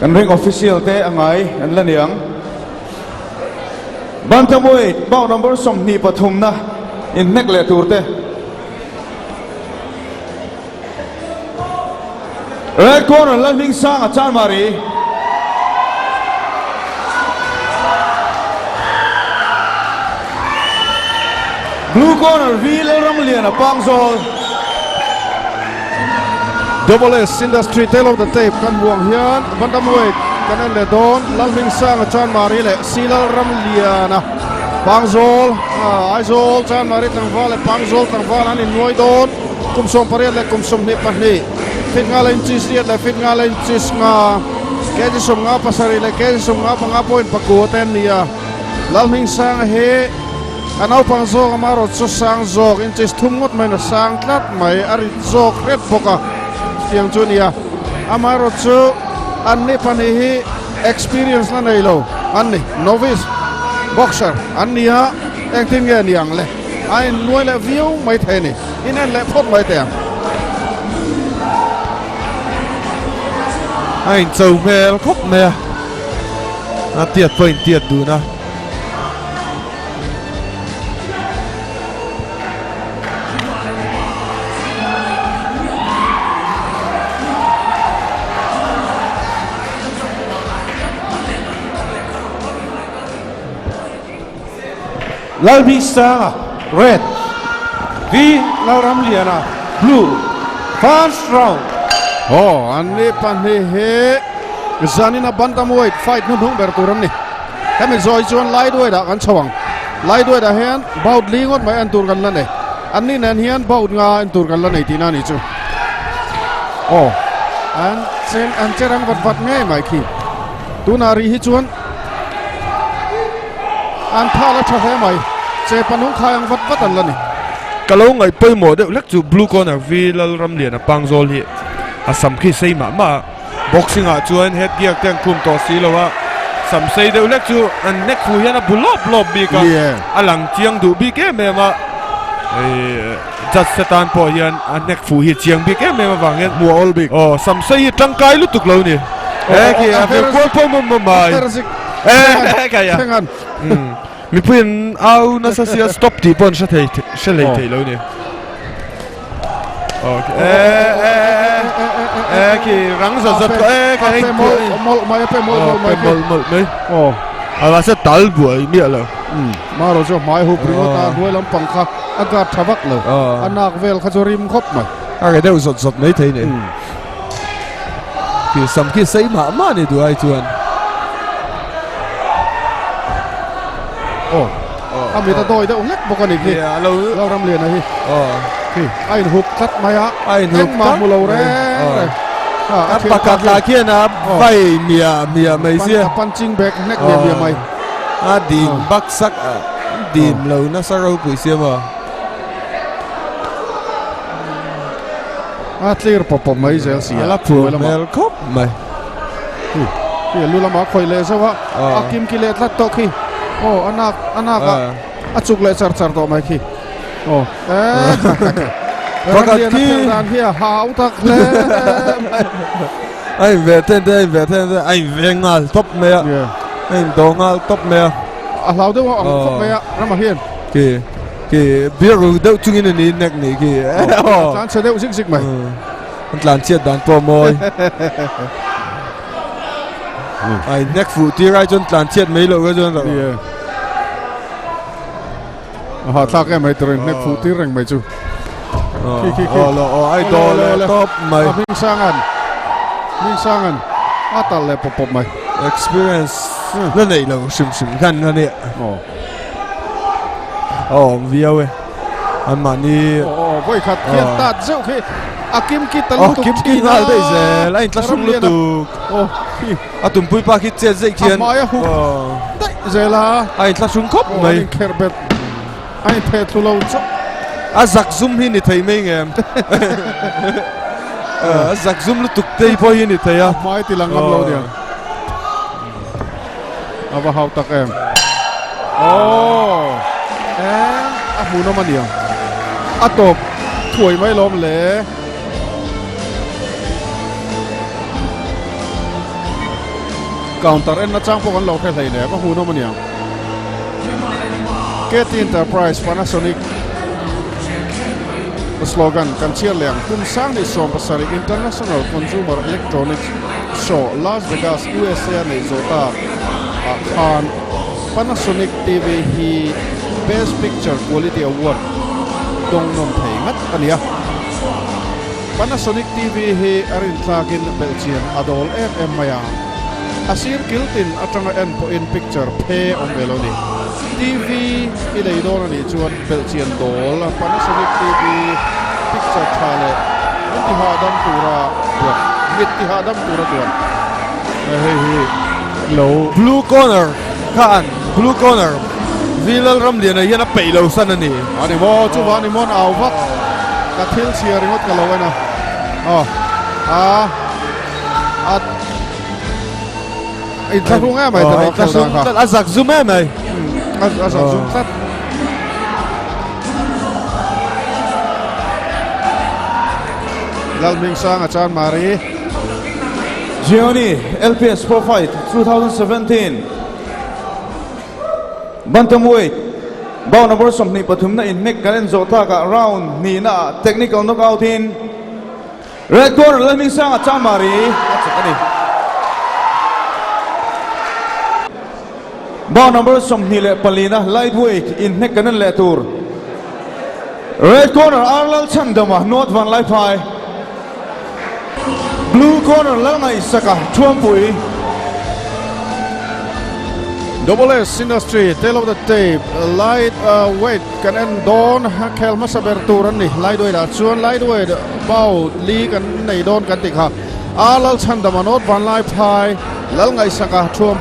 kan ring official te angai an laniang Bantam weight bout number som ni pathum na in nek le tur te red corner Lalhmingsanga chuan mari blue corner Lalramliana pangzol Double S Industry tail of the tape kan buang hian Bantam weight kan le don Lalhmingsanga chuan mari le Lalramliana pangzol aizol chuan mari tangwa le pangzol tangwa an in noi don kumsom pariat le kumsom ni pahni fit nga len chis riat le fit nga len chis nga keji som nga pasari le keji som nga panga point pakuten nia Lalhmingsanga he anau pangzol amaro chu sang zok in chis thumngot mai na sang tlat mai ari zok ret boka tiang chunia amaro chu anni pani hi experience na nei lo anni novice boxer annia engtin nge niang le ai nuai le view mai theni in en le phot mai te ai châu mel khop me na tiệt point tiệt du na Lalhmingsanga red Lalramliana blue first round anni pani he zanina Bantam weight fight nu hung ber turam ni Hemi zoi chuan lai duai da kan chawang lai duai da hian baut lingot mai an tur kan la nei anni nen hian baut nga an tur kan la nei tina ni chu an cherang vat ngai mai khi tunari hi chuan an thala tha mai che panung khayang vat an la ni kalau ngai poi mo de lek chu blue corner Lalramliana pangzol hi asam khi sei ma boxing a chuan head gear teng khum to si lowa sam sei de lek chu an nek fu hian a bulop bi ka alang chiang du bi ke me ma jat setan po hian an nek fu hi chiang bi ke me ma wang mu all big sam sei tangkai lu tuk lo ni ki a ve ko po mo mai ka ya mi pin au na sa sia stop ti pon sha thei lo ni ki rang zat ko ka hei mol mai ala se tal buai mi ala maro jo mai hu pringo ta duai lam pangkha agat thavak lo anak vel khajorim khop mai aga deu zot nei thei ne ki sam ki sei ma ni du ai chuan ami ta doi da ungek bokani ki Lalramliana hi ki ain huk khat maya ain huk ma mulo re pakat la kia na vai mia mai sia punching bag nek mia mai dim bak sak dim lo na saro pui sia ma clear pop mai zel sia ala pu mel khop mai ki lulama khoi le sawa akim ki le tlat to khi anak achuk le char to mai khi pakat ki dan hi hau tak le ai ve ten ai ve ngal top me ai do ngal top me lau de wa khop me rama hian ki biru deu chungin ni nek ni ki chan se deu zik mai tlan chiat dan po moi ai nek fu ti rai chon tlan chiat mai lo ga chon ha thak em mai tren nek fu ti reng mai chu ai do le top mai Lalhmingsangan atal le pop mai experience na nei lo sim kan na ne viau an mani voi khat khian tat zeu khi akim ki talu kim ki ngal dei ze lain tla sum lu tu atum pui pa ki che ze khian dai zela ai tla sum khop mai kerbet ai the thu lo chu azak zoom hi ni thei mai ngem azak zoom lu tuk tei po hi ni thei a mai ti langam lo dia aba hau tak em amu no mania atop thui mai lom le counter en na chang po kan lo the hlei ne ka hu no mania Get Enterprise Panasonic slogan kan chiar leng kun sang ni som pasari International Consumer Electronics Show Las Vegas USA nei zota khan Panasonic TV hi Best Picture Quality Award dong nom thei ngat ania Panasonic TV hi arin thlakin belchian adol em maya asir kiltin atanga en po in picture phe om meloni TV ilei don ani chuan belchian dol Panasonic TV picture thale intihadam tura buat intihadam tura tuan hei low blue corner khan blue corner Lalramliana hian a peilo san ani ani mo chuwa ni mon awak ka thil chia ringot ka lawena ai tharung em ai tharung ka sum tat azak zoom em ai azak zoom tat Lalhmingsanga chan mari Gioni LPS Pro Fight 2017 Bantamweight Bout number somni pathum na in neck karen zota ka round ni na technical knockout in red corner Lalhmingsanga chamari achakani Bout number somni le palina lightweight in neck karen le tur red corner Lalchhandama not one life high blue corner Lalngaihsaka chuan Double S Industry, tail of the tape, light weight, kan en don kel masaber turan ni, lightweight chuan lightweight, bao li kan nei don kan tik ha, Lalchhandama not van life high, Lalngaihsaka chuan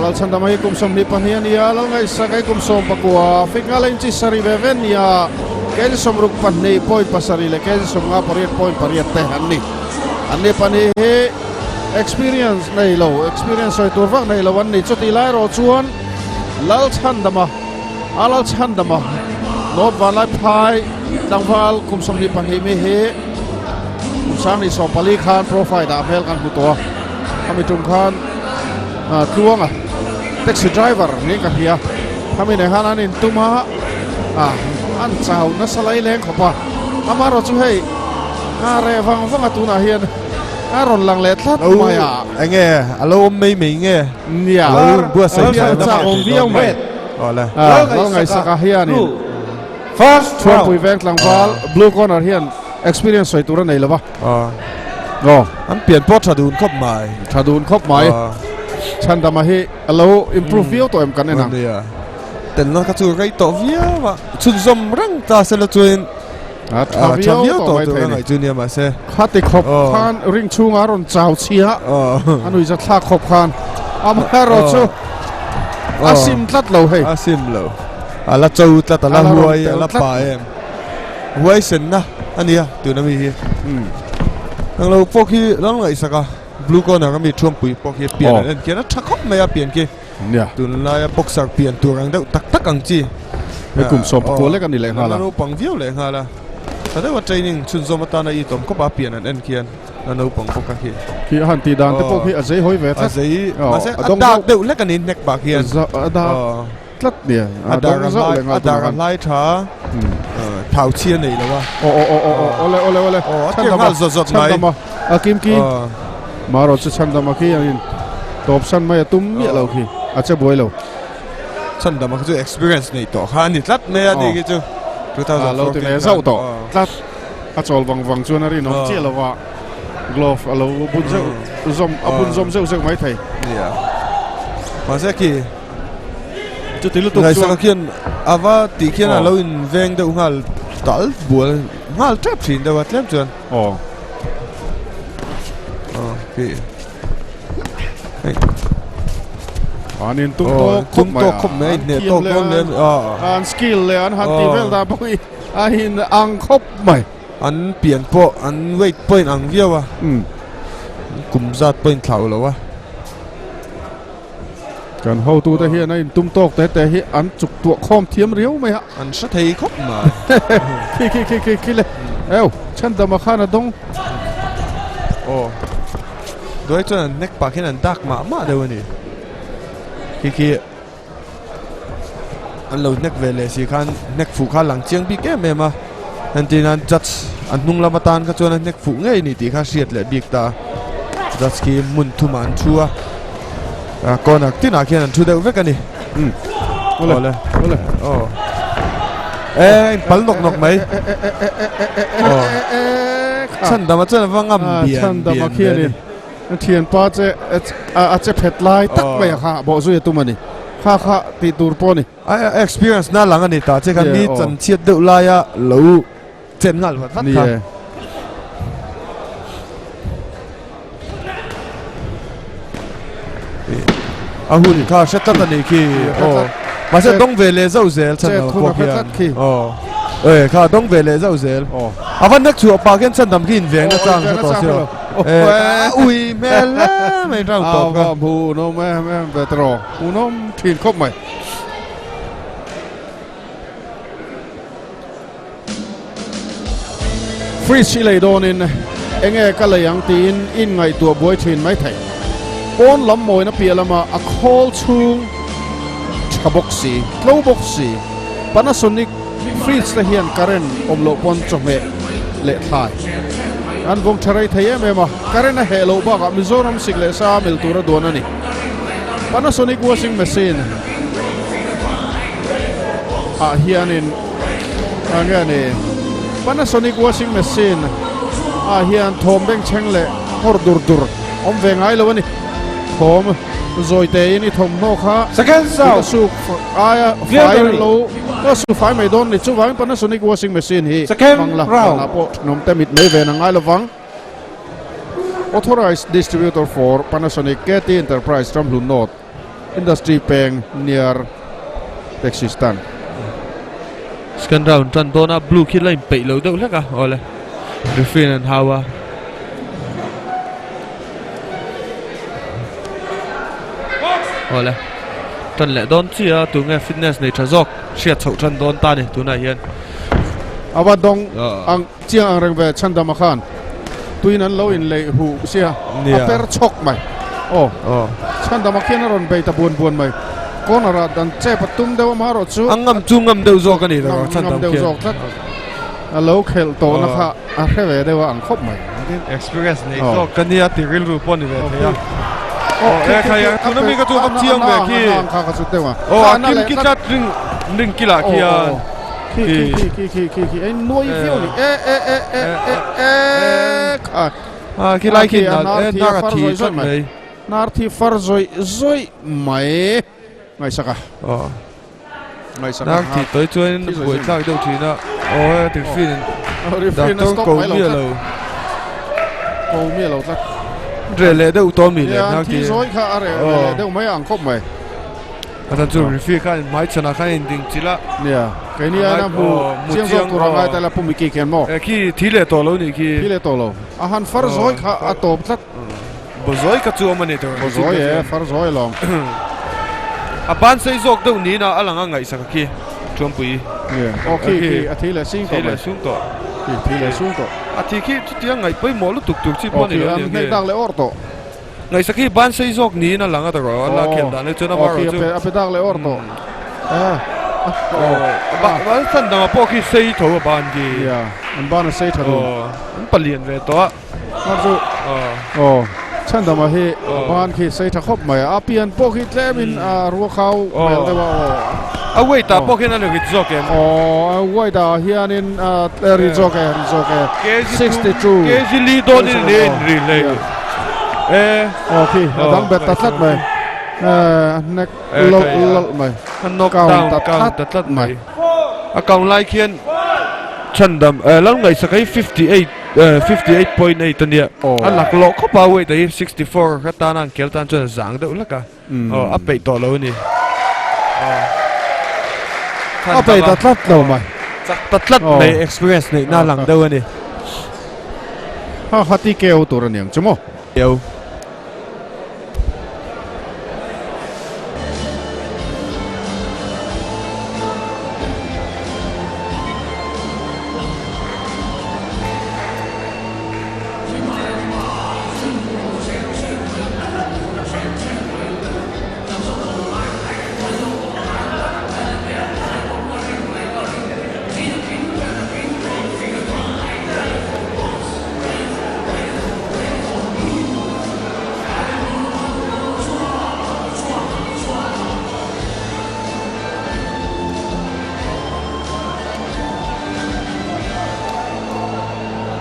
Lalchhandama hi kumsom ni panian ya, Lalngaihsaka hi kumsom pakua, fikalen chi sari beven ya, kel somruk pan nei point pasari le, kel som nga pariat point pariat te anni pani he experience nei lo experience soi turwak nei lo an ni choti lai ro chuan Lalchhandama not van lai phai dangwal kumsom ni pani me he kumsam ni som pali khan profile da mel kan huto ami tum khan tuanga taxi driver ni ka hia ami ne hanan in tuma an chau na salai leng khopa amaro chu hei are vang atuna hian aron lang le thlat maya ange alo mei nghe nia bua sai cha om viau mai ola Lalngaihsaka hian first chuan pui veng tlangwal blue corner hian experience soi tura nei lova an pian pot thadun khop mai Chandama hi alo improve view to em kan enang ten na ka chu rai to via wa chun zom rang ta se la chuin Thavio to ngai junior ma se khati khop khan ring chunga ron chau chia anui za thla khop khan amaro chu asim tlat lo hei asim lo ala chau tlat ala huai ala pa em huai sen na ania tu na mi hi ang lo poki Lalngaihsaka blue corner ka mi thum pui poki pian en ke na thakop me ya pian ke tu na ya boxer pian tu rang deuh tak ang chi he kum som ko le kan ni le hala no pang viu le hala sada wa training chun zo mata na I tom ko ba pian an en kian na no pang poka ki han ti dan te pok hi azai hoi ve thla azai ma se adak deuh le kan in nek ba kian tlat nia adar lai tha thau chia nei lawa ole Chandama zot mai akim ki maro chu Chandama ki in top san mai tum mi lo ki acha boi lo Chandama chu experience nei to kha ni tlat me ani ki chu 2014 lo ti le zau to tlat a chol wang chuan ari no che lo wa glove alo bun zom abun zom mai thai ma se ki chu ti lu tu Lalhmingsanga kian ava ti kian alo in veng de ungal tal bual ngal trap thin de wa tlem chuan ki anin tum to khop mai ne to kon le an skill le an han ti vel da boi a hin ang khop mai an pian po an weight point ang viawa kum zat point thlau lo wa kan ho tu te hian in tum tok te hi an chuk tu khom thiam riau mai ha an sa thei khop ma ki le Chandama khana dong ด้วยจนเน็กปากแค่นั้นดักมาเดี๋ยวนี้คีอันเราเน็กเวลสิคันเน็กฝูข้าหลังเจียงปีแก่เมมาอันที่นั้นจัดอันนุ่งลำตานก็จนเน็กฝูง่ายนี่ตีข้าเสียดเลยบีกตาจัดสกีมุนทุมันชัวก่อนที่นักแค่นั้นชัวเดียวเวกันนี่โอ้เลยโอ้ปัลนกไหมฉันดำมาเจอว่างามเบียนฉันดำมาเขียนนี่เทียนป้าอาจจะเผ็ดลายตักไปค่ะบอกสุดตัวมันนี่ข้าตีตูร์ปอนี่experience น่าหลังอันนี้ตาเจ้ากันนี่จันเชียดเดือดลายอะหลูเจนงัลวัดนี่หุ่นข้าเช็ดตันนี่คือมาเช็ดต้องเวลเจ้าเซลฉันเอาบอกยังข้าต้องเวลเจ้าเซลวันนักชัวปากันฉันทำกินเวียงนะจังฉันต่อเชียวอุ้ยแม่ละไม่เราตอบกันผู้น้องแม่เบตรอผู้น้องทีนครบไหมฟรีชิเลยโดนินเองก็เลยยังตีนอินไงตัวบวยทีนไม่ไทยปนลำมวยนะเปียละมาอโคลชุงชาบ็อกซี่โลบ็อกซี่ปานาโซนิกฟรีสเฮียนการ์เรนอมโลปอนจงเมเละทายอันวงชรัยไทยเมมาการ์เรนเฮโลบ้ากับมิโซรัมสิกเลซ่ามิลตูระดวนันนี่ปานาโซนิกวอชิงเมชินเฮียนินanginนี่Panasonic washing machine hian thom beng cheng le hor dur om vengai lo ni thom zoi te ni thom no kha second sound su aya fire lo ko su fire mai don ni chu wang Panasonic washing machine hi second round po nom te mit nei ve na ngai lo wang authorized distributor for Panasonic KT Enterprise from Lunot Industry Peng near Texistan Second round tran dona blue kid line pay lo deuh hlek a ole referee an hawa ole tran le don chia tu nge fitness nei thazok hriat chho tran don ta ni tuna hian awa dong ang chiang ang reng ve chandama khan tuin an lo in le hu sia aper chok mai chandama khian ron be ta buan mai con ở đằng che bắt tung đâu mà rồi chú ngâm ngâm đâu zo cái này rồi ngâm đâu zo thật lâu khel to nó khá cái về đây là ăn khóc mày experience này zo cái này thì cáiรูปนี่về thấyใครคุณน้ำมีกระจุกเชียงแบบที่ข้าก็สุดเต็มอ่ะกินกินจัดดึงกีฬาขี้ไอ้น้อยฟิวนี่ขี้ไรขี้น่าทีสุดไหมน่าทีฟาร์ซอยไหมLalngaihsakaนักที่ตัวช่วยบวยข้างเดียวทีนะถึงฟินดักต้องโกมีเราสักเรื่องเดี๋ยวตัวมีเลยนักที่ซอยข้าอะไรเดี๋ยวไม่อ่างครบไหมอาจารย์จูรีฟิข้าไม่ชนะข้าเองจริงจิละเนี่ยแค่นี้นะผู้เชียงตัวตัวอะไรแต่ละผู้มีกี่แขนมั้งขี้ทีเล่ตัวเรานี่ขี้เล่ตัวเราอาหารฟาร์ซอยข้าอัตโตสักบ่ซอยกระจูมันนี่ตัวบ่ซอยฟาร์ซอยลองบ้านใส่จอกเดี๋ยวนี้นะLalngaihsakaกี้จวมปุยโอเคอาทิตย์ละซิงตัวทีละซุ่มตัวอาทิตย์ที่ที่ยังไงไปหมอลุตุกชิบวันนี้เนี่ยในดังเลยออร์โตLalngaihsakaบ้านใส่จอกนี้นะหลังอะไรก็ลาเขียนด่านเลยจนมารู้จุไปดังเลยออร์โตบ้านสันดามาพวกที่ใส่ถั่วบ้านดีบ้านใส่ถั่วมันเปลี่ยนเลยตัวมาดูฉันทำมาให้บ้านขี้ใส่ตะคบใหม่เปลี่ยนพวกขี้เล่มินรัวเขาเหมือนได้ว่าเอาไว้ตาพวกขี้นั่นเลยริโซเกนเอาไว้ตาเฮียนินริโซเก62เกจิลีโดนิเลนรีเลยโอเคดังเบ็ดตัดสัดไหมนักลบไหมนกดาวตัดสัดไหมกองไล่เขียนฉันดำLalngaihsaka 58.8ตัวเนี่ยอันหลักโลเขาป่าวไว้แต่64ก็ตานั่งเกลตันจนจางเดี๋ยวละกันอัพไปต่อแล้วนี่อัพไปตัดลัดเราไหมตัดลัดใน experience ในหน้าหลังเดี๋ยวนี่ฮัตติเกลตัวนี้จังมั้งเกล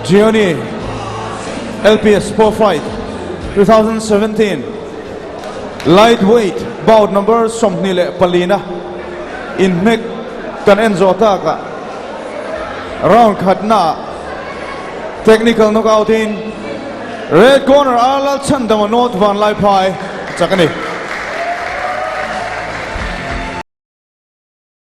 Gioni LPS Pro Fight 2017 lightweight bout number somnile palina in mek kan enzo taka round khatna technical knockout in red corner Lalchhandama not van lai phai chakani